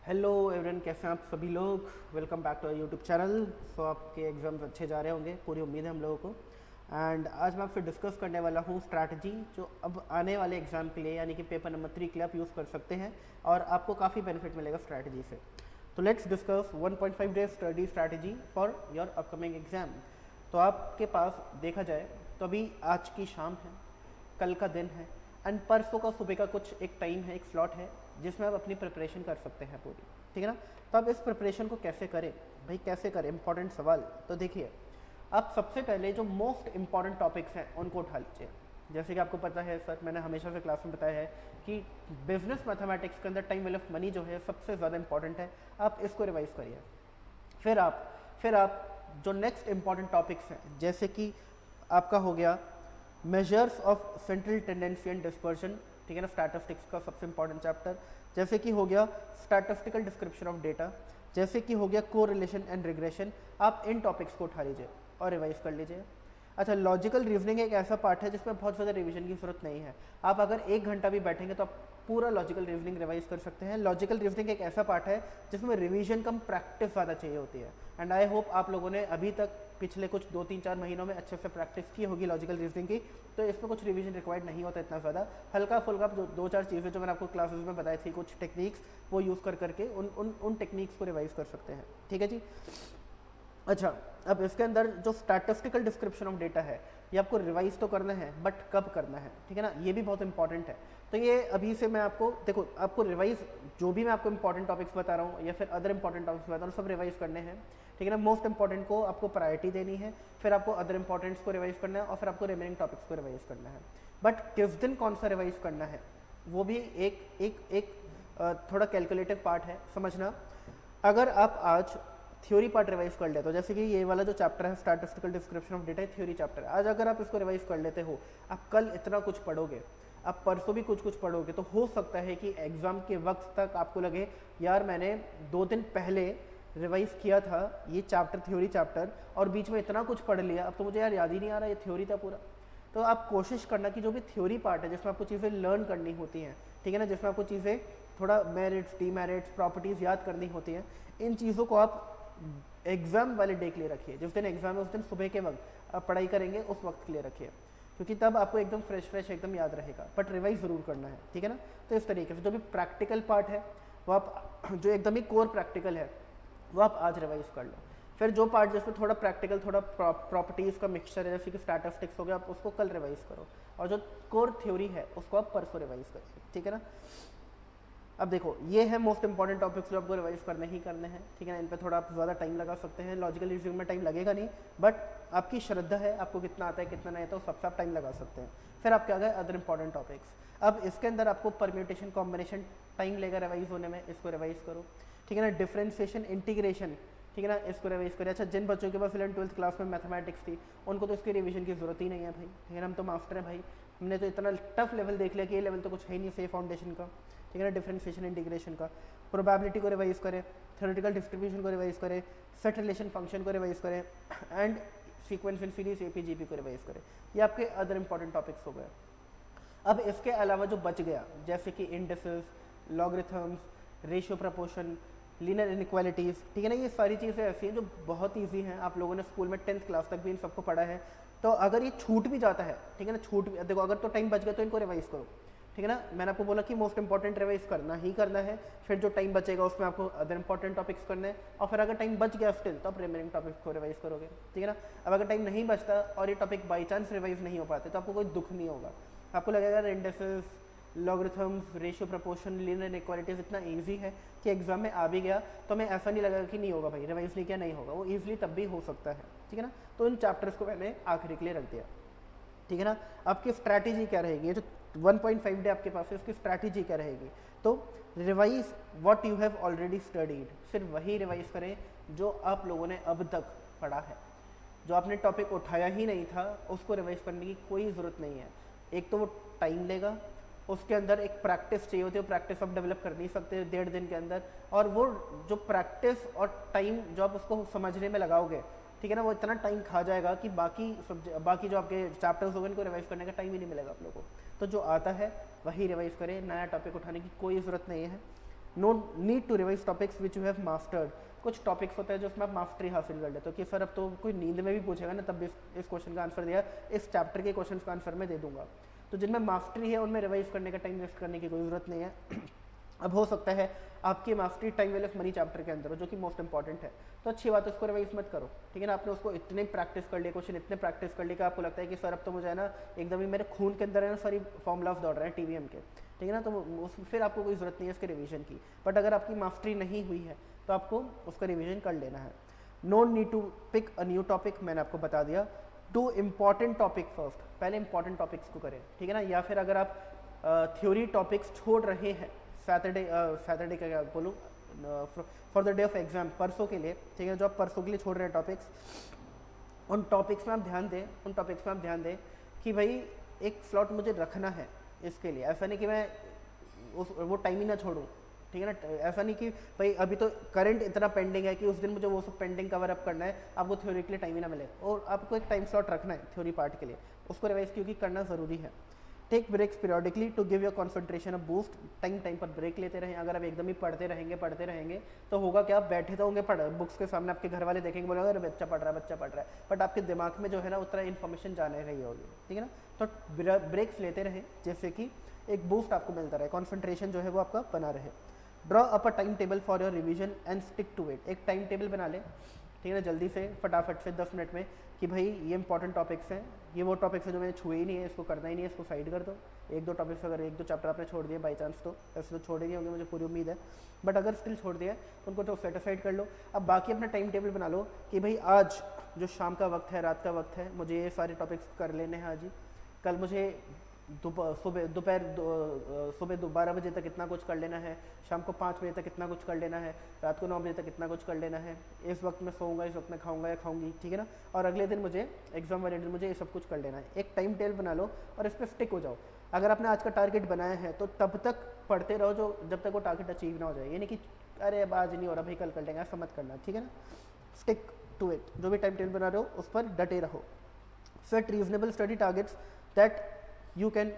Hello everyone, कैसे हैं आप सभी लोग। Welcome back to our YouTube channel. So आपके एग्ज़ाम्स अच्छे जा रहे होंगे, पूरी उम्मीद है हम लोगों को। एंड आज मैं आपसे डिस्कस करने वाला हूँ स्ट्रैटेजी जो अब आने वाले एग्ज़ाम के लिए यानी कि पेपर नंबर 3 के लिए आप यूज़ कर सकते हैं और आपको काफ़ी बेनिफिट मिलेगा स्ट्रैटेजी से। तो let's discuss 1.5 days study strategy for your upcoming exam. तो आपके पास देखा जाए तो अभी आज की शाम है, कल का दिन है एंड परसों का सुबह का कुछ एक टाइम है, एक स्लॉट है जिसमें आप अपनी प्रिपरेशन कर सकते हैं पूरी। ठीक है ना। तो आप इस प्रिपरेशन को कैसे करें भाई, कैसे करें, इंपॉर्टेंट सवाल। तो देखिए, आप सबसे पहले जो मोस्ट इंपॉर्टेंट टॉपिक्स हैं उनको उठा लीजिए। जैसे कि आपको पता है सर, मैंने हमेशा से क्लास में बताया है कि बिजनेस मैथमेटिक्स के अंदर टाइम वैल्यू ऑफ मनी जो है सबसे ज़्यादा इंपॉर्टेंट है। आप इसको रिवाइज करिए। फिर आप फिर आप जो नेक्स्ट इंपॉर्टेंट टॉपिक्स हैं, जैसे कि आपका हो गया measures of central tendency and dispersion. ठीक है ना, स्टैटिस्टिक्स का सबसे इंपॉर्टेंट चैप्टर। जैसे कि हो गया स्टैटिस्टिकल डिस्क्रिप्शन ऑफ डेटा। जैसे कि हो गया कोरिलेशन एंड रिग्रेशन। आप इन टॉपिक्स को उठा लीजिए और रिवाइज कर लीजिए। अच्छा, लॉजिकल रीजनिंग एक ऐसा पार्ट है जिसमें बहुत ज़्यादा रिवीजन की जरूरत नहीं है। आप अगर 1 घंटा भी बैठेंगे तो आप पूरा लॉजिकल रीजनिंग रिवाइज कर सकते हैं। लॉजिकल रीजनिंग एक ऐसा पार्ट है जिसमें रिवीजन कम प्रैक्टिस ज़्यादा चाहिए होती है। एंड आई होप आप लोगों ने अभी तक पिछले कुछ 2-3-4 महीनों में अच्छे से प्रैक्टिस की होगी लॉजिकल रीजनिंग की। तो इसमें कुछ रिवीजन रिक्वायर्ड नहीं होता इतना ज़्यादा। हल्का फुल्का जो 2-4 चीज़ें जो मैंने आपको क्लासेस में बताई थी, कुछ टेक्निक्स, वो यूज़ कर करके उन टेक्निक्स को रिवाइज कर सकते हैं। ठीक है जी। अच्छा, अब इसके अंदर जो स्टैटिस्टिकल डिस्क्रिप्शन ऑफ डेटा है, ये आपको रिवाइज तो करना है, बट कब करना है, ठीक है ना, ये भी बहुत इंपॉर्टेंट है। तो ये अभी से मैं आपको देखो, आपको रिवाइज जो भी मैं आपको इंपॉर्टेंट टॉपिक्स बता रहा हूँ या फिर अदर इंपॉर्टेंट टॉपिक्स बता रहा हूँ, सब रिवाइज करने हैं। ठीक है ना, मोस्ट इंपॉर्टेंट को आपको प्रायोरिटी देनी है, फिर आपको अदर इंपॉर्टेंट्स को रिवाइज करना है और फिर आपको रिमेनिंग टॉपिक्स को रिवाइज करना है। बट किस दिन कौन सा रिवाइज करना है, वो भी एक एक एक थोड़ा कैलकुलेटिव पार्ट है, समझना। अगर आप आज थ्योरी पार्ट रिवाइज कर लेते हो, जैसे कि ये वाला जो चैप्टर है statistical description of data, theory chapter, आज अगर आप इसको रिवाइज कर लेते हो, आप कल इतना कुछ पढ़ोगे, आप परसों भी कुछ कुछ पढ़ोगे, तो हो सकता है कि एग्जाम के वक्त तक आपको लगे यार मैंने 2 दिन पहले रिवाइज किया था ये चैप्टर, थ्योरी चैप्टर, और बीच में इतना कुछ पढ़ लिया, अब तो मुझे यार याद ही नहीं आ रहा ये थ्योरी था पूरा। तो आप कोशिश करना कि जो भी थ्योरी पार्ट है जिसमें आपको चीज़ें लर्न करनी होती हैं, ठीक है ना, जिसमें आपको चीज़ें थोड़ा मेरिट्स, डीमेरिट्स, प्रॉपर्टीज़ याद करनी होती हैं, इन चीज़ों को आप एग्ज़ाम वाले डे के लिए रखिए। जिस दिन एग्ज़ाम है उस दिन सुबह के वक्त आप पढ़ाई करेंगे, उस वक्त के लिए रखिए, क्योंकि तब आपको एकदम फ्रेश फ्रेश एकदम याद रहेगा। बट रिवाइज ज़रूर करना है, ठीक है ना। तो इस तरीके से जो भी प्रैक्टिकल पार्ट है वो आप, जो एकदम ही कोर प्रैक्टिकल है, वो आप आज रिवाइज कर लो। फिर जो पार्ट जिसमें थोड़ा प्रैक्टिकल, थोड़ा प्रॉपर्टीज़ का मिक्सचर है, जैसे कि स्टैटिस्टिक्स हो गया, आप उसको कल रिवाइज करो, और जो कोर थ्योरी है उसको आप परसों रिवाइज करिए, ठीक है ना। अब देखो, ये है मोस्ट इंपॉर्टेंट टॉपिक्स जो आपको रिवाइज करने ही करने हैं, ठीक है ना। इन पे थोड़ा आप ज़्यादा टाइम लगा सकते हैं, लॉजिकल रीजनिंग में टाइम लगेगा नहीं, बट आपकी श्रद्धा है, आपको कितना आता है कितना नहीं आता, तो सबसे आप टाइम लगा सकते हैं। फिर आपके आ गए अदर इंपॉर्टेंट टॉपिक्स। अब इसके अंदर आपको परम्यूटेशन कॉम्बिनेशन टाइम लेगा रिवाइज होने में, इसको रिवाइज करो, ठीक है ना। डिफरेंशिएशन, इंटीग्रेशन, ठीक है ना, इसको रिवाइज करें। अच्छा, जिन बच्चों के पास 11th-12th क्लास में मैथमेटिक्स थी, उनको तो इसकी रिवीजन की जरूरत ही नहीं है भाई, ठीक है ना, हम तो मास्टर हैं भाई, हमने तो इतना टफ लेवल देख लिया कि ये लेवल तो कुछ है ही नहीं सेफ फाउंडेशन का, ठीक है ना। डिफरेंशिएशन, इंटीग्रेशन का, प्रोबेबिलिटी को रिवाइज करें, थ्योरेटिकल डिस्ट्रीब्यूशन को रिवाइज करें, सेट रिलेशन फंक्शन को रिवाइज करें, and sequence in series, AP GP को रिवाइज करें। ये आपके अदर इंपॉर्टेंट टॉपिक्स हो गए। अब इसके अलावा जो बच गया, जैसे कि indices, logarithms, ratio proportion, linear inequalities, ठीक है ना, ये सारी चीज़ें ऐसी हैं जो बहुत ईजी हैं, आप लोगों ने स्कूल में 10th क्लास तक भी इन सबको पढ़ा है। तो अगर ये छूट भी जाता है, ठीक है ना, छूट भी देखो, अगर तो टाइम बच गया तो इनको रिवाइज करो, ठीक है ना। मैंने आपको बोला कि मोस्ट इंपॉर्टेंट रिवाइज करना ही करना है, फिर जो टाइम बचेगा उसमें आपको अदर इंपॉर्टेंट टॉपिक्स करने हैं, और फिर अगर टाइम बच गया स्टिल तो आप रिमेनिंग टॉपिक्स को रिवाइज करोगे, ठीक है ना। अब अगर टाइम नहीं बचता और ये टॉपिक बाई चांस रिवाइज नहीं हो पाते तो आपको कोई दुख नहीं होगा, आपको लगेगा indices, logarithms, ratio proportion, linear inequalities इतना इजी है कि एग्जाम में आ भी गया तो हमें ऐसा नहीं लगेगा कि नहीं होगा भाई, रिवाइज नहीं किया नहीं होगा, वो ईजिली तब भी हो सकता है, ठीक है ना। तो इन चैप्टर्स को मैंने आखिरी के लिए रख दिया, ठीक है ना। आपकी स्ट्रैटेजी क्या रहेगी, ये जो 1.5 डे आपके पास है इसकी स्ट्रैटेजी क्या रहेगी, तो revise what you have already studied, सिर्फ वही रिवाइज करें जो आप लोगों ने अब तक पढ़ा है। जो आपने टॉपिक उठाया ही नहीं था उसको रिवाइज करने की कोई ज़रूरत नहीं है। एक तो वो टाइम लेगा, उसके अंदर एक प्रैक्टिस चाहिए होती है, प्रैक्टिस आप डेवलप कर नहीं सकते 1.5 दिन के अंदर, और वो जो प्रैक्टिस और टाइम जो आप उसको समझने में लगाओगे, ठीक है ना, वो इतना टाइम खा जाएगा कि बाकी जो आपके चैप्टर्स होंगे उनको रिवाइज करने का टाइम ही नहीं मिलेगा आप लोगों को। तो जो आता है वही रिवाइज करें, नया टॉपिक उठाने की कोई ज़रूरत नहीं है। No need to revise topics which you have mastered. कुछ टॉपिक्स होते हैं जो उसमें आप मास्टरी हासिल कर लेते हो कि सर अब तो कोई नींद में भी पूछेगा ना तब भी इस क्वेश्चन का आंसर दिया, इस चैप्टर के क्वेश्चन का आंसर मैं दे दूंगा। तो जिनमें मास्टरी है उनमें रिवाइज करने का टाइम वेस्ट करने की कोई ज़रूरत नहीं है। अब हो सकता है आपकी mastery time value of money chapter के अंदर हो, जो कि मोस्ट इंपॉर्टेंट है, तो अच्छी बात है, उसको रिवाइज मत करो, ठीक है ना। आपने उसको इतने प्रैक्टिस कर लिया, क्वेश्चन इतने प्रैक्टिस कर लिया कि आपको लगता है कि सर अब तो मुझे है ना एकदम ही मेरे खून के अंदर है ना सारी फॉर्मूलाज दौड़ रहे हैं टीवीएम के, ठीक है ना। तो फिर आपको कोई ज़रूरत नहीं है इसके रिवीजन की। बट अगर आपकी मास्टरी नहीं हुई है तो आपको उसका रिवीजन कर लेना है। No need to pick a new topic, मैंने आपको बता दिया। टू इम्पॉर्टेंट टॉपिक फर्स्ट, पहले इंपॉर्टेंट टॉपिक्स को करें, ठीक है ना। या फिर अगर आप थ्योरी टॉपिक्स छोड़ रहे हैं सैटरडे का क्या बोलूँ, for the day of exam, परसों के लिए, ठीक है, जो आप परसों के लिए छोड़ रहे हैं टॉपिक्स, उन टॉपिक्स में आप ध्यान दें कि भाई एक स्लॉट मुझे रखना है इसके लिए। ऐसा नहीं कि मैं वो टाइम ही ना छोड़ूं, ठीक है ना। ऐसा नहीं कि भाई अभी तो करंट इतना पेंडिंग है कि उस दिन मुझे वो सब पेंडिंग कवर अप करना है, आपको थ्योरी के लिए टाइम ही ना मिले, और आपको एक टाइम स्लॉट रखना है थ्योरी पार्ट के लिए, उसको रिवाइज क्योंकि करना ज़रूरी है। Take breaks periodically to give your concentration a boost, time पर ब्रेक लेते रहें। अगर आप एकदम ही पढ़ते रहेंगे तो होगा क्या, आप बैठे तो होंगे पढ़ बुक्स के सामने, आपके घर वाले देखेंगे, बोलेंगे अरे बच्चा पढ़ रहा है, बट आपके दिमाग में जो है ना उतना इन्फॉर्मेशन जाने रही होगी, ठीक है ना। तो ब्रेक्स लेते रहें जिससे कि एक बूस्ट आपको मिलता रहे, कॉन्सेंट्रेशन जो है वो आपका बना रहे। Draw up a time table for your revision and stick to it, एक टाइम टेबल बना ले, ठीक है ना, जल्दी से फटाफट से 10 मिनट में, कि भाई ये इंपॉर्टेंट टॉपिक्स हैं, ये वो टॉपिक्स हैं जो मैंने छुए ही नहीं है, इसको करना ही नहीं है, इसको साइड कर दो। एक दो टॉपिक्स अगर एक दो चैप्टर आपने छोड़ दिए बाई चांस, तो ऐसे तो छोड़े नहीं होंगे मुझे पूरी उम्मीद है, बट अगर स्टिल छोड़ दिया तो उनको तो सेट असाइड कर लो। अब बाकी अपना टाइम टेबल बना लो कि भाई आज जो शाम का वक्त है, रात का वक्त है, मुझे ये सारे टॉपिक्स कर लेने हैं आज ही। कल मुझे सुबह 12 बजे तक इतना कुछ कर लेना है, शाम को 5 बजे तक इतना कुछ कर लेना है, रात को 9 बजे तक इतना कुछ कर लेना है, इस वक्त मैं सोऊंगा, इस वक्त मैं खाऊंगा या खाऊंगी, ठीक है ना। और अगले दिन मुझे एग्जाम वाले दिन मुझे ये सब कुछ कर लेना है। एक टाइम टेबल बना लो और इस पर स्टिक हो जाओ। अगर आपने आज का टारगेट बनाया है तो तब तक पढ़ते रहो जो जब तक वो टारगेट अचीव ना हो जाए, यानी कि अरे अब आज नहीं हो रहा भाई कल कर लेंगे, ऐसा मत करना, ठीक है ना। स्टिक टू इट, जो भी टाइम टेबल बना रहे हो उस पर डटे रहो। Set reasonable study targets that you can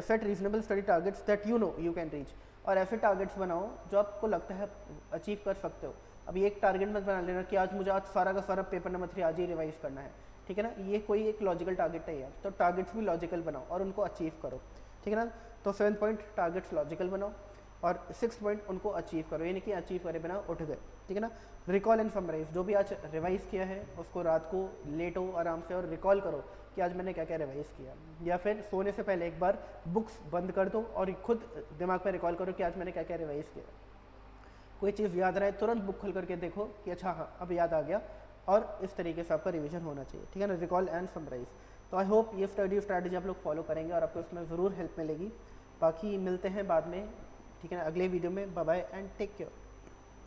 set reasonable study targets that you know you can reach, और ऐसे टारगेट्स बनाओ जो आपको लगता है अचीव कर सकते हो। अभी एक टारगेट मत बना लेना कि आज मुझे आज सारा का सारा पेपर नंबर 3 आज ही रिवाइज करना है, ठीक है ना। ये कोई एक लॉजिकल टारगेट है यार, तो टारगेट्स भी लॉजिकल बनाओ और उनको अचीव करो, ठीक है ना। तो 7 पॉइंट टारगेट्स लॉजिकल बनाओ और 6 पॉइंट उनको अचीव करो, यानी कि अचीव करे बिना उठ गए, ठीक है ना। रिकॉल एंड समराइज, जो भी आज रिवाइज किया है उसको रात को लेटो आराम से और रिकॉल करो कि आज मैंने क्या क्या रिवाइज किया, या फिर सोने से पहले एक बार बुक्स बंद कर दो और खुद दिमाग पर रिकॉल करो कि आज मैंने क्या क्या रिवाइज किया। कोई चीज़ याद रहे तुरंत बुक खोल करके देखो कि अच्छा हाँ अब याद आ गया, और इस तरीके से आपका रिवीजन होना चाहिए, ठीक है ना। Recall and summarise. तो आई होप ये स्टडी स्ट्रैटेजी आप लोग फॉलो करेंगे और आपको इसमें ज़रूर हेल्प मिलेगी। बाकी मिलते हैं बाद में, ठीक है ना, अगले वीडियो में। Bye bye and take care.